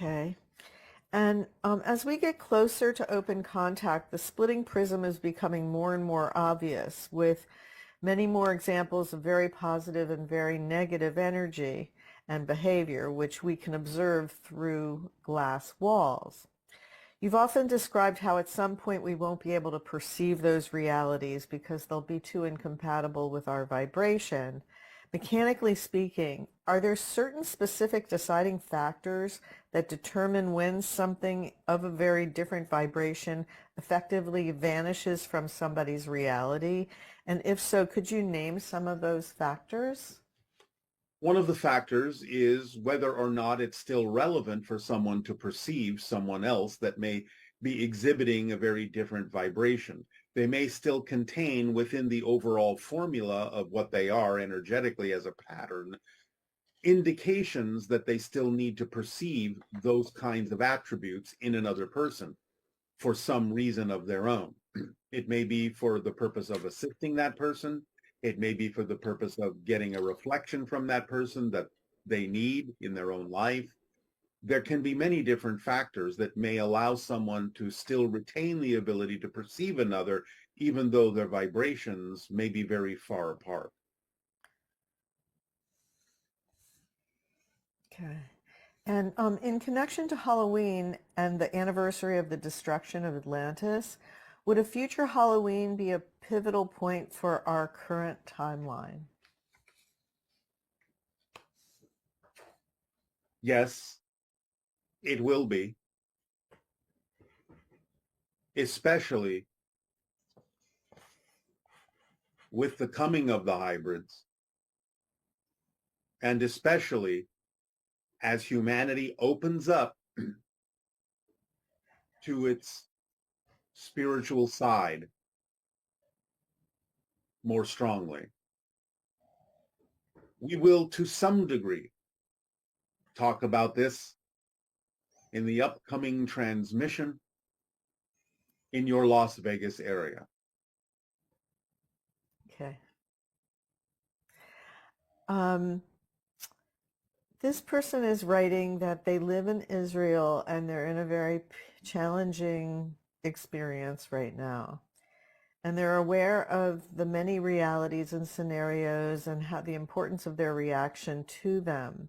Okay. And as we get closer to open contact, the splitting prism is becoming more and more obvious with many more examples of very positive and very negative energy and behavior, which we can observe through glass walls. You've often described how at some point we won't be able to perceive those realities because they'll be too incompatible with our vibration. Mechanically speaking, are there certain specific deciding factors that determine when something of a very different vibration effectively vanishes from somebody's reality? And if so, could you name some of those factors? One of the factors is whether or not it's still relevant for someone to perceive someone else that may be exhibiting a very different vibration. They may still contain within the overall formula of what they are energetically as a pattern indications that they still need to perceive those kinds of attributes in another person for some reason of their own. It may be for the purpose of assisting that person. It may be for the purpose of getting a reflection from that person that they need in their own life. There can be many different factors that may allow someone to still retain the ability to perceive another, even though their vibrations may be very far apart. Okay. And in connection to Halloween and the anniversary of the destruction of Atlantis, would a future Halloween be a pivotal point for our current timeline? Yes, it will be, especially with the coming of the hybrids, and especially as humanity opens up to its spiritual side more strongly. We will, to some degree, talk about this in the upcoming transmission in your Las Vegas area. Okay. Um, this person is writing that they live in Israel and they're in a very challenging experience right now. And they're aware of the many realities and scenarios and how the importance of their reaction to them.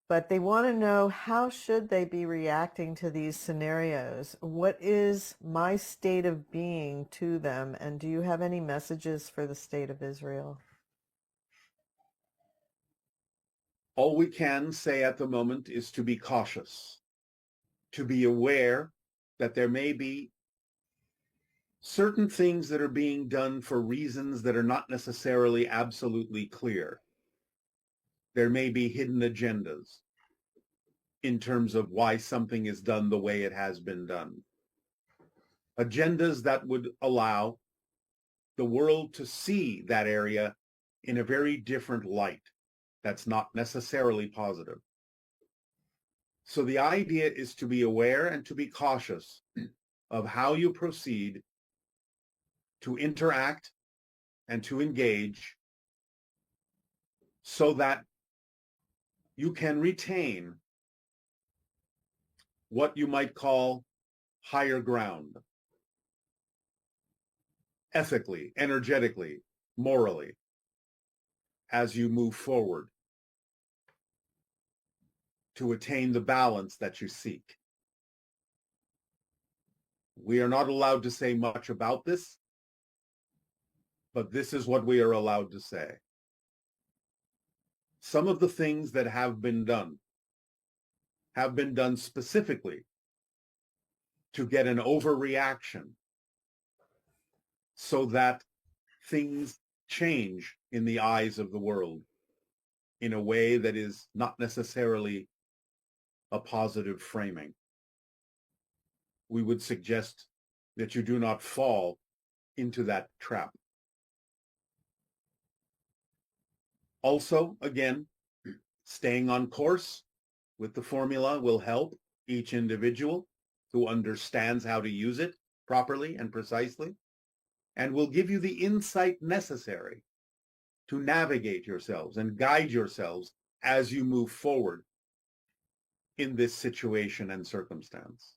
But they want to know, how should they be reacting to these scenarios? What is my state of being to them? And do you have any messages for the state of Israel? All we can say at the moment is to be cautious, to be aware that there may be certain things that are being done for reasons that are not necessarily absolutely clear. There may be hidden agendas in terms of why something is done the way it has been done. Agendas that would allow the world to see that area in a very different light that's not necessarily positive. So the idea is to be aware and to be cautious of how you proceed to interact and to engage so that you can retain what you might call higher ground, ethically, energetically, morally, as you move forward to attain the balance that you seek. We are not allowed to say much about this, but this is what we are allowed to say. Some of the things that have been done specifically to get an overreaction so that things change in the eyes of the world in a way that is not necessarily a positive framing. We would suggest that you do not fall into that trap. Also, again, staying on course with the formula will help each individual who understands how to use it properly and precisely, and will give you the insight necessary to navigate yourselves and guide yourselves as you move forward in this situation and circumstance.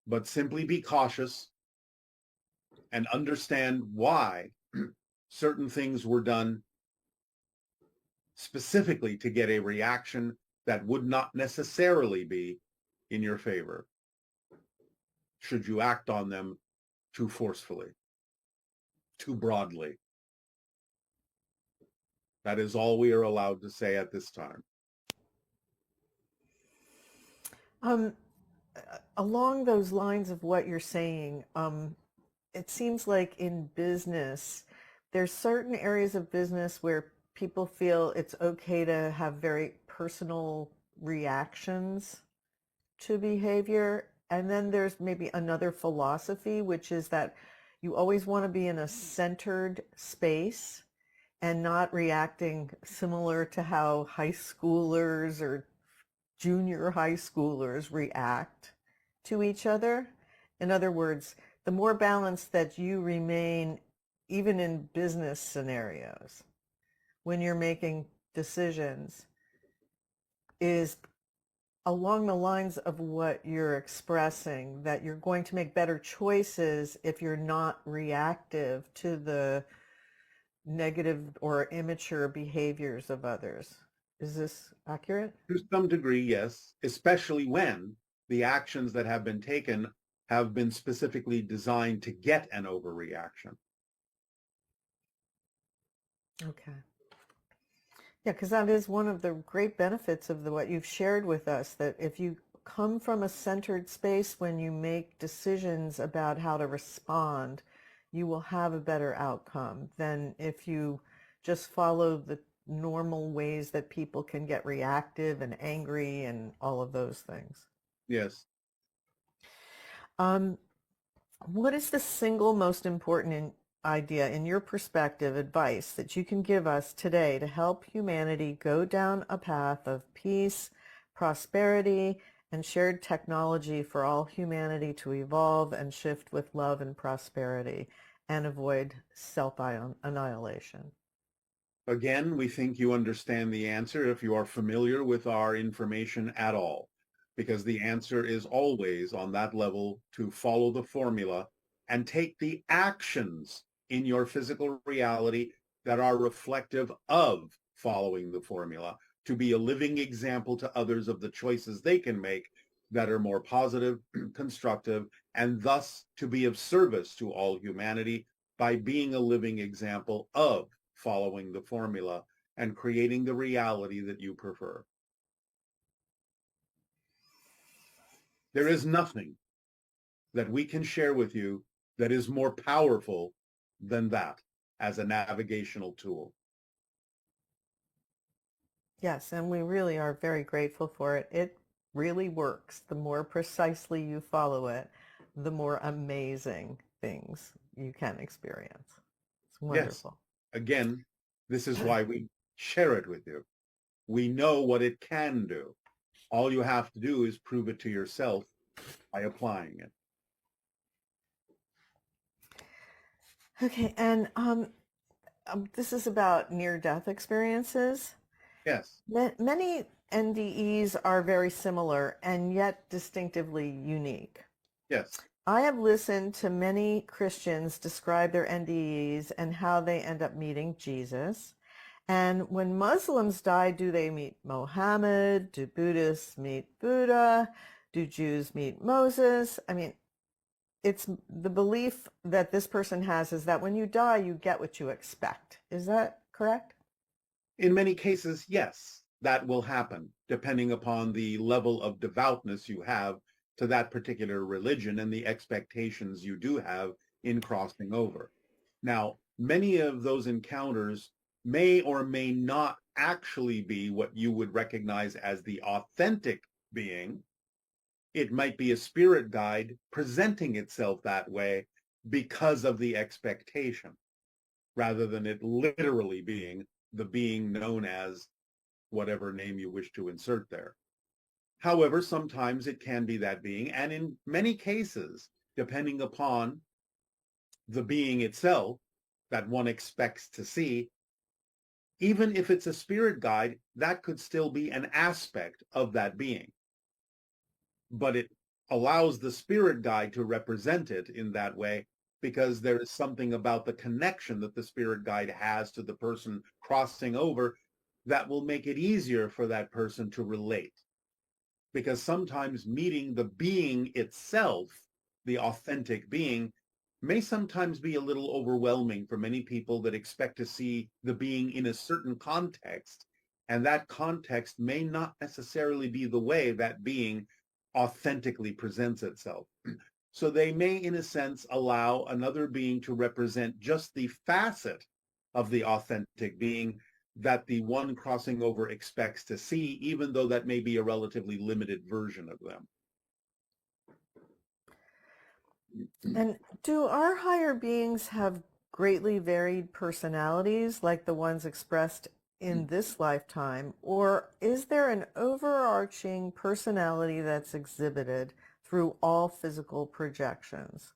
But simply be cautious and understand why certain things were done specifically to get a reaction that would not necessarily be in your favor should you act on them too forcefully, too broadly. That is all we are allowed to say at this time. Um, Along those lines of what you're saying, it seems like in business, there's certain areas of business where people feel it's okay to have very personal reactions to behavior. And then there's maybe another philosophy, which is that you always want to be in a centered space and not reacting similar to how high schoolers or junior high schoolers react to each other. In other words, the more balanced that you remain, even in business scenarios, when you're making decisions, is along the lines of what you're expressing, that you're going to make better choices if you're not reactive to the negative or immature behaviors of others. Is this accurate? To some degree, yes, especially when the actions that have been taken have been specifically designed to get an overreaction. Okay. Yeah, because that is one of the great benefits of what you've shared with us, that if you come from a centered space when you make decisions about how to respond, you will have a better outcome than if you just follow the normal ways that people can get reactive and angry and all of those things. Yes. Um, what is the single most important idea, in your perspective, advice that you can give us today to help humanity go down a path of peace, prosperity, and shared technology for all humanity to evolve and shift with love and prosperity and avoid self-annihilation? Again, we think you understand the answer if you are familiar with our information at all, because the answer is always on that level to follow the formula and take the actions in your physical reality that are reflective of following the formula, to be a living example to others of the choices they can make that are more positive, constructive, and thus to be of service to all humanity by being a living example of following the formula and creating the reality that you prefer. There is nothing that we can share with you that is more powerful than that as a navigational tool. Yes, and we really are very grateful for it. It really works. The more precisely you follow it, the more amazing things you can experience. It's Yes, wonderful. again, this is why we share it with you. We know what it can do. All you have to do is prove it to yourself by applying it. Okay, and this is about near-death experiences. Yes, Many NDEs are very similar and yet distinctively unique. yes. I have listened to many Christians describe their NDEs and how they end up meeting Jesus. And when Muslims die, do they meet Mohammed? Do Buddhists meet Buddha? Do Jews meet Moses? I mean, it's the belief that this person has is that when you die, you get what you expect. Is that correct? In many cases, yes, that will happen, depending upon the level of devoutness you have to that particular religion and the expectations you do have in crossing over. Now, many of those encounters may or may not actually be what you would recognize as the authentic being. It might be a spirit guide presenting itself that way because of the expectation, rather than it literally being the being known as whatever name you wish to insert there. However, sometimes it can be that being, and in many cases, depending upon the being itself that one expects to see, Even if it's a spirit guide, that could still be an aspect of that being, but it allows the spirit guide to represent it in that way because there is something about the connection that the spirit guide has to the person crossing over that will make it easier for that person to relate. Because sometimes meeting the being itself, the authentic being, may sometimes be a little overwhelming for many people that expect to see the being in a certain context. And that context may not necessarily be the way that being authentically presents itself. So they may, in a sense, allow another being to represent just the facet of the authentic being that the one crossing over expects to see, even though that may be a relatively limited version of them. And do our higher beings have greatly varied personalities like the ones expressed in this lifetime, or is there an overarching personality that's exhibited through all physical projections?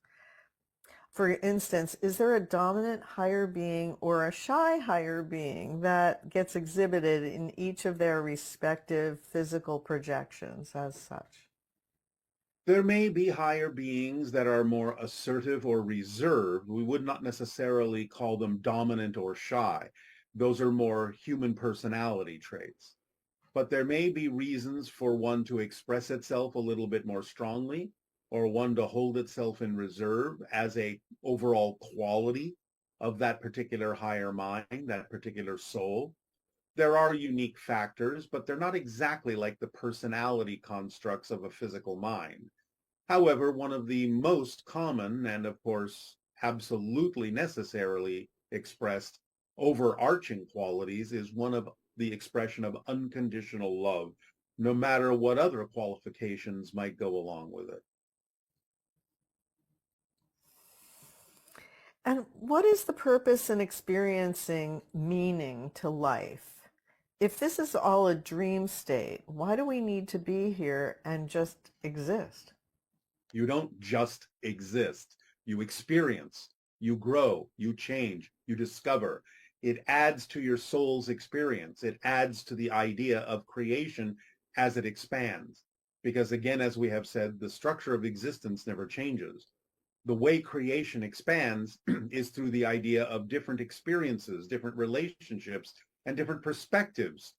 For instance, is there a dominant higher being or a shy higher being that gets exhibited in each of their respective physical projections as such? There may be higher beings that are more assertive or reserved. We would not necessarily call them dominant or shy. Those are more human personality traits. But there may be reasons for one to express itself a little bit more strongly, or one to hold itself in reserve as a overall quality of that particular higher mind, that particular soul. There are unique factors, but they're not exactly like the personality constructs of a physical mind. However, one of the most common and, of course, absolutely necessarily expressed overarching qualities is one of the expression of unconditional love, no matter what other qualifications might go along with it. And what is the purpose in experiencing meaning to life? If this is all a dream state, why do we need to be here and just exist? You don't just exist. You experience, you grow, you change, you discover. It adds to your soul's experience. It adds to the idea of creation as it expands. Because again, as we have said, the structure of existence never changes. The way creation expands is through the idea of different experiences, different relationships, and different perspectives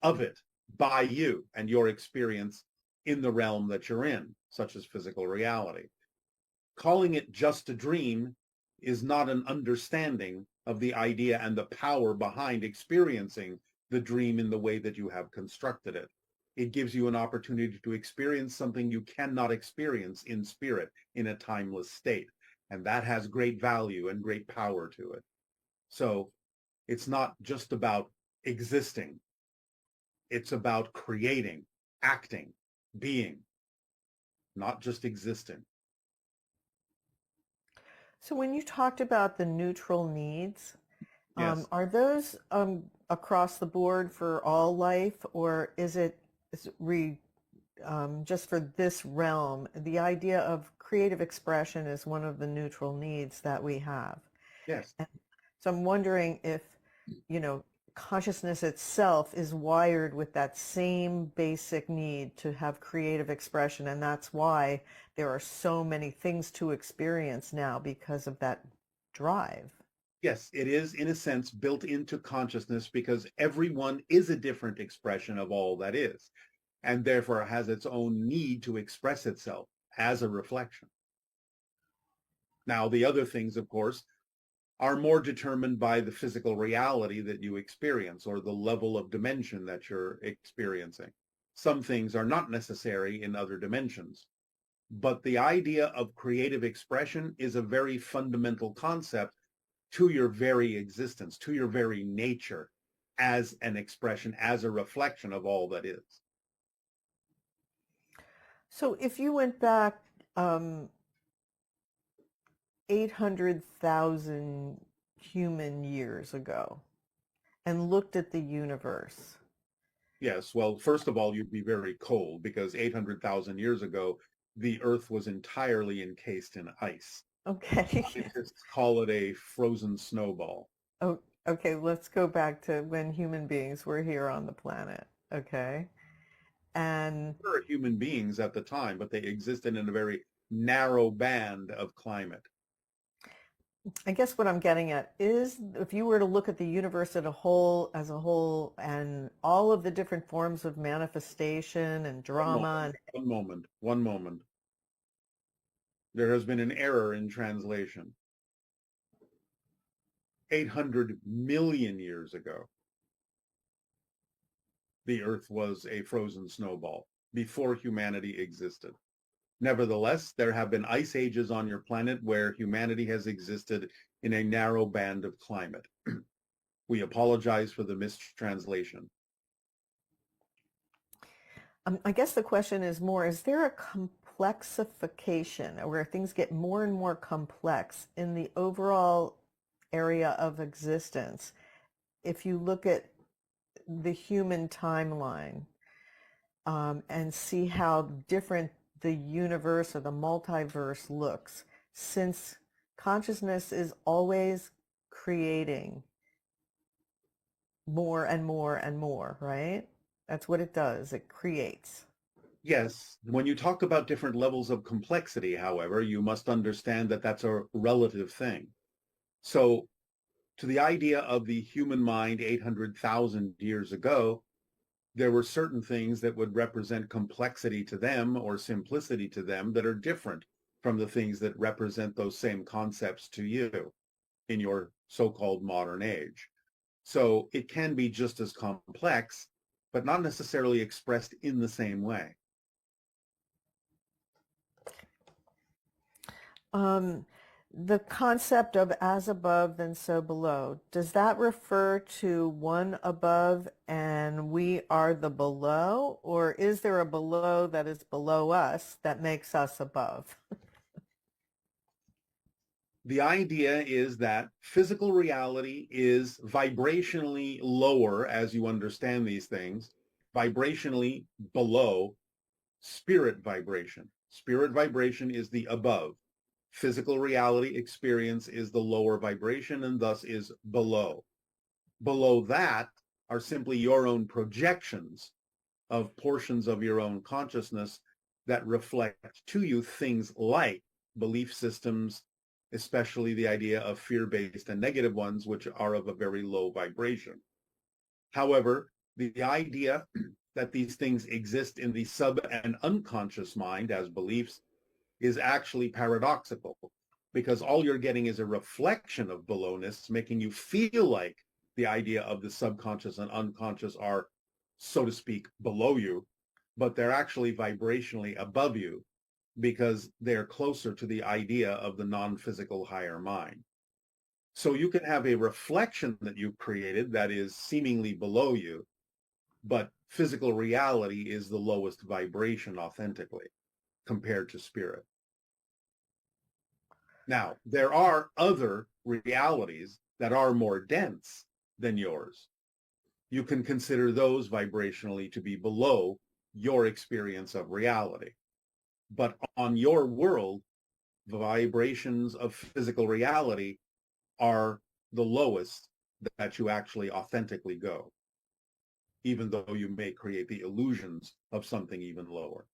of it by you and your experience in the realm that you're in, such as physical reality. Calling it just a dream is not an understanding of the idea and the power behind experiencing the dream in the way that you have constructed it. It gives you an opportunity to experience something you cannot experience in spirit in a timeless state. And that has great value and great power to it. So it's not just about existing. It's about creating, acting, being, not just existing. So when you talked about the neutral needs, Yes. are those across the board for all life, or just for this realm? The idea of creative expression is one of the neutral needs that we have. Yes. And so I'm wondering if, consciousness itself is wired with that same basic need to have creative expression, and that's why there are so many things to experience now because of that drive. Yes, it is in a sense built into consciousness because everyone is a different expression of all that is, and therefore has its own need to express itself as a reflection. Now, the other things, of course, are more determined by the physical reality that you experience or the level of dimension that you're experiencing. Some things are not necessary in other dimensions, but the idea of creative expression is a very fundamental concept to your very existence, to your very nature as an expression, as a reflection of all that is. So if you went back 800,000 human years ago and looked at the universe. Yes, well, first of all, you'd be very cold because 800,000 years ago, the Earth was entirely encased in ice. Okay. Scientists call it a frozen snowball. Oh, Okay, let's go back to when human beings were here on the planet. Okay. And There are human beings at the time, but they existed in a very narrow band of climate. I guess what I'm getting at is if you were to look at the universe as a whole, and all of the different forms of manifestation and One drama, moment, one moment, one moment. There has been an error in translation. 800 million years ago, the Earth was a frozen snowball before humanity existed. Nevertheless, there have been ice ages on your planet where humanity has existed in a narrow band of climate. We apologize for the mistranslation. I guess the question is more, is there a complexification where things get more and more complex in the overall area of existence? If you look at the human timeline, and see how different the universe or the multiverse looks, since consciousness is always creating more and more and more, right? That's what it does. It creates. Yes, when you talk about different levels of complexity, however, you must understand that that's a relative thing. So, to the idea of the human mind 800,000 years ago, there were certain things that would represent complexity to them or simplicity to them that are different from the things that represent those same concepts to you in your so-called modern age. So it can be just as complex, but not necessarily expressed in the same way. Um, the concept of as above, then so below, does that refer to one above and we are the below, or is there a below that is below us that makes us above? The idea is that physical reality is vibrationally lower as you understand these things, vibrationally below spirit vibration. Spirit vibration is the above. Physical reality experience is the lower vibration and thus is below. Below that are simply your own projections of portions of your own consciousness that reflect to you things like belief systems, especially the idea of fear-based and negative ones, which are of a very low vibration. However, the idea that these things exist in the sub and unconscious mind as beliefs is actually paradoxical because all you're getting is a reflection of belowness, making you feel like the idea of the subconscious and unconscious are, so to speak, below you, but they're actually vibrationally above you because they're closer to the idea of the non-physical higher mind. So you can have a reflection that you've created that is seemingly below you, but physical reality is the lowest vibration authentically compared to spirit. Now, there are other realities that are more dense than yours. You can consider those vibrationally to be below your experience of reality. But on your world, the vibrations of physical reality are the lowest that you actually authentically go, even though you may create the illusions of something even lower.